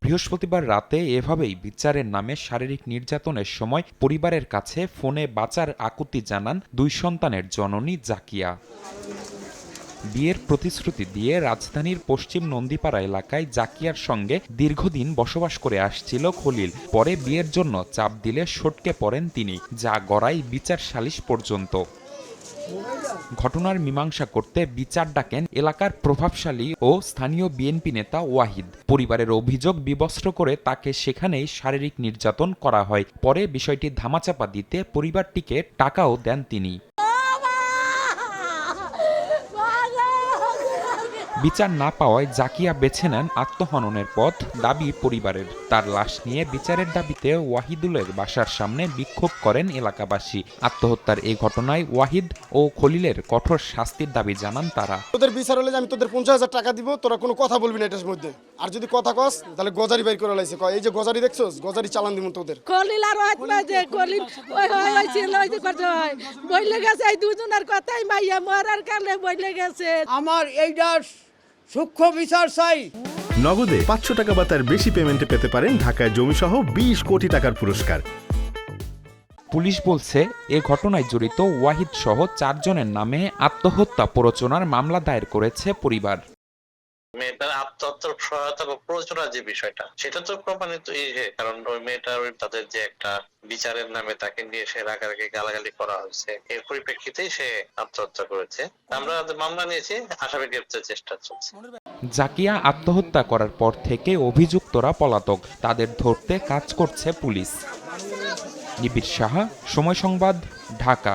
বৃহস্পতিবার রাতে এভাবেই বিচারের নামে শারীরিক নির্যাতনের সময় পরিবারের কাছে ফোনে বাঁচার আকুতি জানান 2 সন্তানের জননী জাকিয়া। বিয়ের প্রতিশ্রুতি দিয়ে রাজধানীর পশ্চিম নন্দীপাড়া এলাকায় জাকিয়ার সঙ্গে দীর্ঘদিন বসবাস করে আসছিল খলিল। পরে বিয়ের জন্য চাপ দিলে সটকে পড়েন তিনি, যা গড়ায় বিচার সালিশ পর্যন্ত। ঘটনার মীমাংসা করতে বিচার ডাকেন এলাকার প্রভাবশালী ও স্থানীয় বিএনপি নেতা ওয়াহিদ। পরিবারের অভিযোগ, বিবস্ত্র করে তাকে সেখানেই শারীরিক নির্যাতন করা হয়। পরে বিষয়টি ধামাচাপা দিতে পরিবারটিকে টাকাও দেন তিনি। বিচার না পাওয়ায় জাকিয়া বেছে নেন আত্মহননের পথ। দাবি পরিবারের, তার লাশ নিয়ে বিচারের দাবিতে ওয়াহিদুলের বাসার সামনে বিক্ষোভ করেন এলাকাবাসী। আত্মহত্যার এই ঘটনায় ওয়াহিদ ও খলিলের কঠোর শাস্তির দাবি জানান তারা। তোদের বিচার হলে আমি তোদের 50,000 টাকা দিব, তোরা কোনো কথা বলবি না এটার মধ্যে। আর যদি কথা কস তাহলে গজারি বাইর করে লাইছে, এই যে গজারি দেখছস, গজারি চালান দিব তোদের। খলিল আর খলিল ওই ছিল ওই যে কথা হয় বইলে গেছে, এই দুজনের কথাই মাইয়া মরার কালে বইলে গেছে। আমার এইটা সূক্ষ্ম বিচার চাই। নগদে 500 টাকা বা তার বেশি পেমেন্টে পেতে পারেন ঢাকায় জমিসহ 20 কোটি টাকার পুরস্কার। পুলিশ বলছে, এ ঘটনায় জড়িত ওয়াহিদ সহ 4 জনের নামে আত্মহত্যা প্ররোচনার মামলা দায়ের করেছে পরিবার। মেয়েটার আত্মহত্যার সহায়তা বা প্ররোচনার যে বিষয়টা, সেটা তো প্রমাণিত, কারণ ওই মেয়েটার তাদের যে একটা বিচারের নামে তাকে নিয়ে সে রাগারাগি গালাগালি করা হয়েছে, এর পরিপ্রেক্ষিতেই সে আত্মহত্যা করেছে। আমরা মামলা নিয়েছি, আসামি গ্রেপ্তারের চেষ্টা চলছে। জাকিয়া আত্মহত্যা করার পর থেকে অভিযুক্তরা পলাতক, তাদের ধরতে কাজ করছে পুলিশ। নিবিড় সাহা, সময় সংবাদ, ঢাকা।